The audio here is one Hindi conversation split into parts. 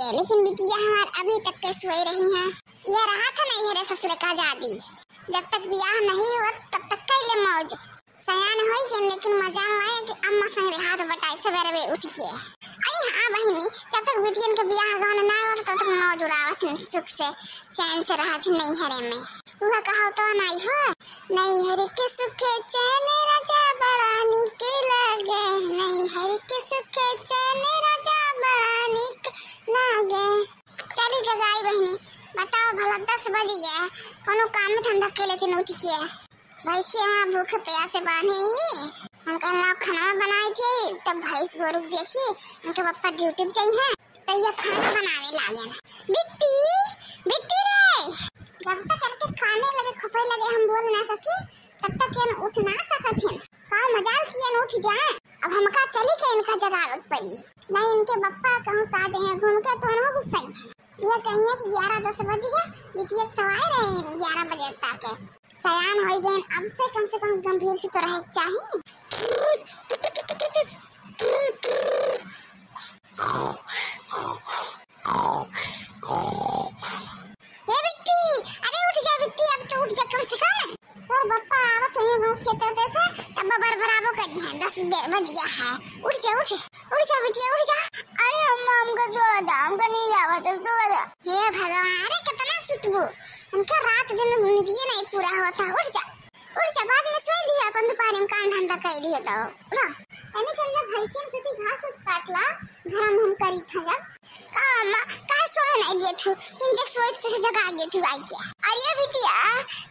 के, लेकिन बिटिया हमार अभी तक के सोई रही हैं। यह रहा था नहीं है रे ससुर का आजादी, जब तक ब्याह नहीं हो तब तक कैले मौज सयान होई के, लेकिन मजा लाए कि अम्मा संग हाथ बटाई सवेरे उठ के। अरे हाँ बहिनी, जब तक बिटियन के ब्याह गाने ना हो तब तक मौज उड़ावत सुख से चैन से रहत नैहरे में। वह कहो तो नहीं हो, नैहर के सुख चैन राजा बड़ा निक लागे, नैहर के सुख चैन राजा बड़ा निक लागे। चली जगाई बहिनी, बताओ भला 10 बज गया, कोनो काम में धंधा के लेकिन उठ के भैंस वहाँ भूखे प्यासे बांधे ही उनका खाना बनाए थे। तब भैंस गोरू देखी उनके पापा ड्यूटी पे चाहिए, तब यह खाना बनाने लगे। बिट्टी बिट्टी रे, जब तक करके खाने लगे खपे लगे हम बोल ना सके तब तक ये उठ ना सकत हैं। का मजाल किए उठ जाए, अब हमका चली के इनका जगावत पड़ी नहीं। इनके पापा कहूँ साथ हैं घूम के तो हम गुस्सा है। यह कहिए कि 11-10 बज गए, बिटिया सवाए रहे 11 बजे तक सयान हो गए। अब से कम गंभीर से तो रहे चाहिए। ये बिट्टी, अरे उठ जा बिट्टी, अब तो उठ जा कम से कम। और बप्पा आवत है गांव खेत से तब बबर बराबर कर दिया 10 बज गया है। उठ जा बिटिया उठ जा। अरे अम्मा हमको सो जा, हमको नहीं जावा तब सो जा। हे भगवान, अरे कितना सुतबू, उनका रात दिन नींद नहीं पूरा होता। उठ जा बाद में सोई लिया, अपन दोपहर में काम धंधा कर लिया तो उड़ा एने चंदा भैंसियन कति घास उस काटला घर में हम करी था। जब का अम्मा का सोए नहीं दे थू, इंजेक्शन सोए कैसे जगा दे थू आई क्या। अरे बिटिया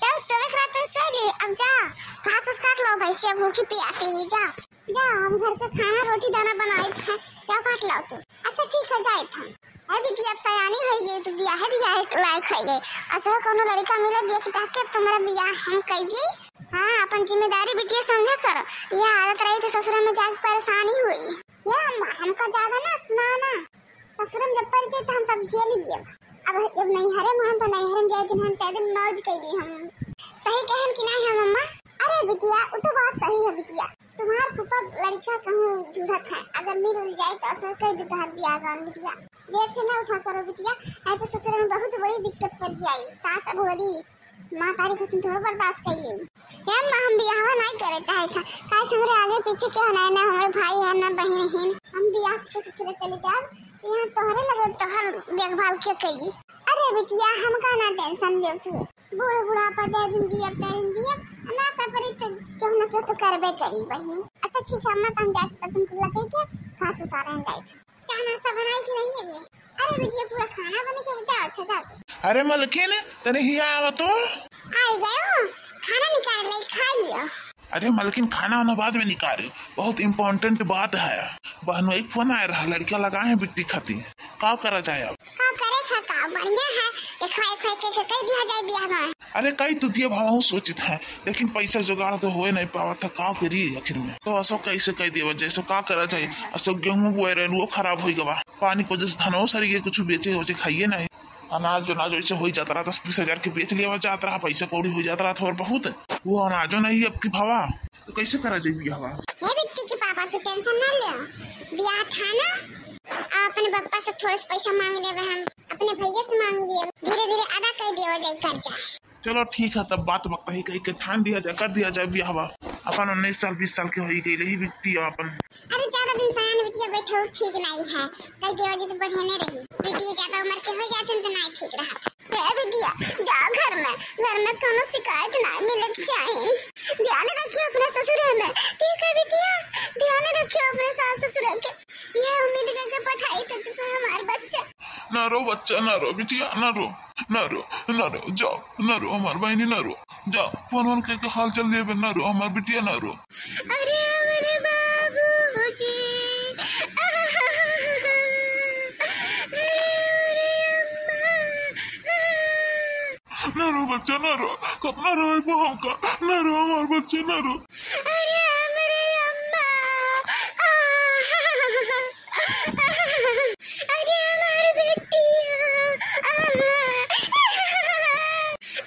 जब सोए रात में सोई ले, अब जा घास उस काट लो, भैंसिया भूखी प्यासी ही जा हम घर का खाना रोटी दाना बनाए था, जा काट लाओ तू। अच्छा ठीक है जाए था। अरे बिटिया अब सयानी हो गई तो ब्याह लायक हो गए। असो कोनो लड़का मिले देख के तुम्हारा ब्याह हम कर दिए। हाँ अपन जिम्मेदारी बिटिया समझा करो, यह हालत रही तो ससुर में जाके परेशानी हुई। या हमका ज्यादा ना सुनाना, ससुर में जब पड़ तो हम सब झेल ही दिए। अब जब नैहरे में तो नैहरे में जाए दिन हम तय दिन मौज कर दी हम। सही कहन कि नहीं है मम्मा? अरे बिटिया वो तो बात सही है बिटिया, तुम्हार फूफा लड़का कहूँ ढूंढत है, अगर मिल जाए तो असर कर दे तुम्हार ब्याह गान बिटिया। देर से न उठा करो बिटिया, नहीं तो ससुर में बहुत बड़ी दिक्कत पड़ जाए। सास बोली माँ तारी खत्म थोड़ा बर्दाश्त कर ली। हम ब्याह नहीं करे चाहे था, काश हमारे आगे पीछे क्या होना है, ना हमारे भाई है ना बहन है। हम ब्याह के ससुर चले जाए, यहाँ तोहरे लगे तोहर देखभाल क्या करी। अरे बिटिया हमका ना टेंशन ले तू, बूढ़ा पर जाए दिन जियब ना सपरी तो क्यों ना क्यों तो करबे करी बहनी। अच्छा ठीक है अम्मा, तुम जाते तुमको लगे क्या घास उसारे हम जाए चाह नाश्ता बनाए कि नहीं है। अरे बिटिया पूरा खाना बने के जाओ। अच्छा जाओ। अरे मलकिन तने ही आवा तो आई गयो, खाना निकाल ले खा लियो। अरे मलकिन खाना वाना बाद में निकाले, बहुत इम्पोर्टेंट बात है। बहनों एक फोन आया रहा, लड़कियां लगाए हैं बिट्टी खाती, का करा जाए अब? का करे का बढ़िया है, खाए के कह दिया जाए ब्याह में। अरे कई तो दिया भाव सोचित है, लेकिन पैसा जुगाड़ तो हो नहीं पावा था, का करिए आखिर में। तो असो कैसे कह दिया जैसे का करा जाए। असो गेहूं बोए रहे वो खराब हो गवा, पानी को जैसे धनो सरी कुछ बेचे हो खाइए नहीं। अनाज वैसे हो जाता रहा 10-20 हजार के बेच लिया जाता रहा, पैसा कौड़ी हो जाता रहा था और बहुत वो अनाजो नहीं अब की भावा, तो कैसे करा जाए हवा। ये बिट्टी के पापा तो टेंशन ना ले, ब्याह था ना, अपने पापा से थोड़ा पैसा मांग लेवे, हम अपने भैया से मांग लिए, धीरे धीरे अदा कर दिया जाए कर्जा। चलो ठीक है, तब बात वक्त ही कहीं के ठान दिया जाए, कर दिया जाए ब्याह। अपन 19 साल 20 साल के हो गई रही बिट्टी अपन। अरे ज्यादा दिन सयान बिटिया बैठो ठीक नहीं है, कई देवा जी तो बढ़िया नहीं रही। बिटिया ज्यादा उम्र के हो जाते तो नहीं ठीक रहा। बिटिया जाओ घर में कोनो शिकायत ना मिले चाहिए। ध्यान रखियो अपने ससुर में, ठीक है बिटिया, ध्यान रखियो अपने सास ससुर के। ये उम्मीद करके पढ़ाई कर चुका हमारा बच्चा। ना रो बच्चा, ना रो बिटिया, ना रो जाओ, ना रो हमार बहनी, ना रो जाओ, फोन करके हाल चल दिए, ना रो हमार बिटिया, ना रो। अरे हमारे बाबूजी, ना रो बच्चा, ना रो, कितना रो बहू का, ना रो हमार बच्चे, ना रो। अरे हमारे अम्मा, अरे हमारी बेटी,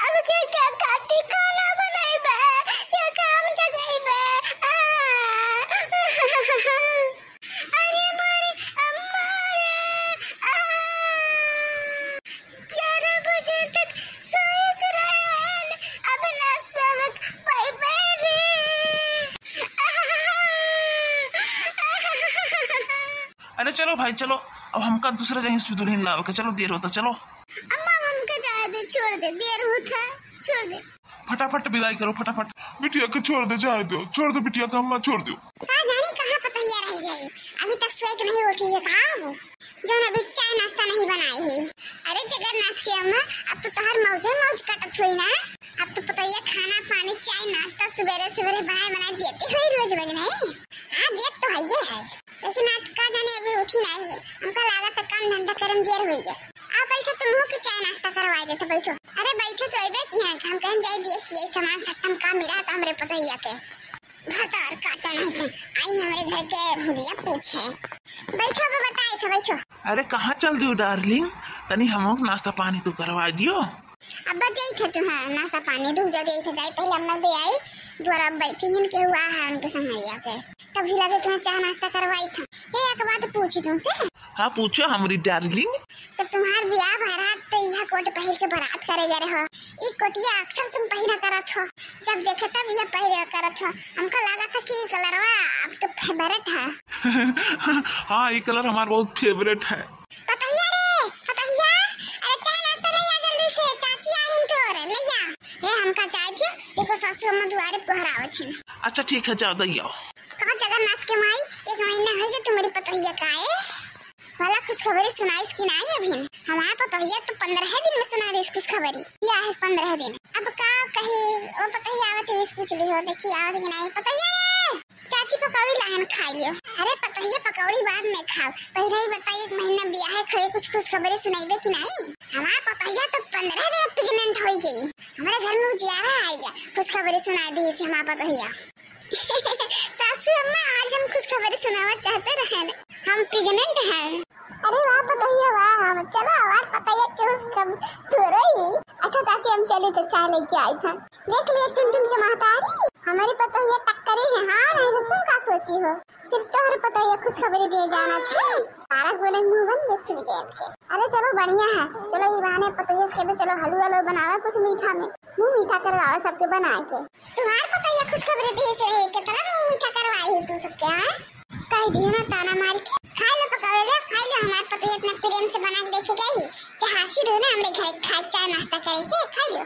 अब क्या काटी खाना बनाइबे, क्या काम जगाइबे। अरे हमारी अम्मा रे, अरे चलो भाई चलो, अब हमका दूसरा जगह से दुल्हन लावे के, चलो देर होता, चलो अम्मा हमका जाए दे, छोड़ दे, देर होता है, छोड़ दे। फटाफट विदाई करो फटाफट। बिटिया को छोड़ दे, जाए दो, छोड़ दो बिटिया को, अम्मा छोड़ दो। कहाँ जाने, कहाँ पतैया रही है, अभी तक सोए के नहीं उठी है, कहाँ हो जो अभी चाय नाश्ता नहीं बनाई है। अरे जगन्नाथ की अम्मा, अब तो तोहर मौज कटत हुई ना, अब तो पतैया खाना पानी चाय नाश्ता सवेरे सवेरे बनाए देती हुई रोज नहीं। हाँ देख तो है ये है, लेकिन आज का जाने अभी उठी नहीं है, हमका लागत काम धंधा करम देर हुई है। आप बैठो, तुम हो के चाय नाश्ता करवाई देते, बैठो। अरे बैठो तो अबे की है, हम कहीं जाए देखिए सामान सट्टम का मिला तो हमरे पतैया के भतार काटा नहीं थे, आई हमारे घर के हुलिया पूछे। बैठो अब बताए थे, बैठो। अरे कहाँ चल दियो डार्लिंग, तनी हमको नाश्ता पानी तो करवा दियो। अब बताई थे तू, हाँ नाश्ता पानी रुक जा, दे थे जाए पहले अम्मा दे आई द्वारा बैठी हिन के हुआ है उनके संगरिया के, तभी लगे तुम्हें चाय नाश्ता करवाई था। ये एक बात पूछी तुमसे। हाँ पूछो हमारी डार्लिंग। जब तुम्हार ब्याह बारात तो यह कोट पहन के बारात करे जा रहे हो, ये कोटिया अक्सर तुम पहना करत हो, जब देखे तब यह पहने करत हो, हमको लगा था कि कलरवा आपका फेवरेट है। हाँ ये कलर हमारा बहुत फेवरेट है। पतैया रे पतैया, अरे चाय नाश्ता ले आ जल्दी से, चाची आहिन तोरे ले आ। हे हमका चाय दियो, देखो सासू अम्मा दुआरे पहरावत है। अच्छा ठीक है, जाओ दइयो। कहाँ जगन्नाथ के माई, एक महीना है कि तुम्हारी पतैया का है भला खुशखबरी सुनाई कि नहीं अभी। हमारा पतैया तो 15 दिन में सुना रही खुशखबरी, क्या है 15 दिन। अब का कही वो पतैया आवत है, पूछ ली हो देखी आवत कि नहीं। पतैया चाची पकौड़ी लाहन खा लियो। अरे पतैया पकौड़ी बाद में खाओ, पहले ही बताइए, एक महीना ब्याह है, खड़े कुछ खुशखबरी सुनाइबे कि नहीं। हमारा पतैया तो 15 दिन में प्रेग्नेंट हो गई, हमारे घर में उजियारा आएगा, खुशखबरी सुना दी से हमारा पतैया। सासू अम्मा आज हम खुशखबरी सुनाना चाहते रहे, हम प्रेग्नेंट हैं। अरे वाह पतैया वाह, चलो और पतैया क्यों कम थोड़ा ही। अच्छा चाची हम चले तो चाय लेके आए थे, देख लिए टुनटुन के महतारी हमारी पतैया टक्करी है। हाँ नहीं तो तुम क्या सोची हो, सिर्फ तो हर पतैया खुशखबरी दे जाना था, सारा गोले मुंह बंद सुन गए। अरे चलो बढ़िया है, चलो ये बहाने पतैया के तो चलो हलवा बनावा कुछ मीठा में, मुँह मीठा करवाओ सबके बनाए के। तुम्हारे पतैया खुशखबरी दे से कितना मुँह मीठा करवाई हो तू सबके। हाँ कह दियो ना ताना मार के, खा लो पकौड़े, खा लो, हमारे पतैया इतना प्रेम से बना के देखे गई, जहाँ हासिल हो ना हमारे घर खा चाय नाश्ता करके खा लो।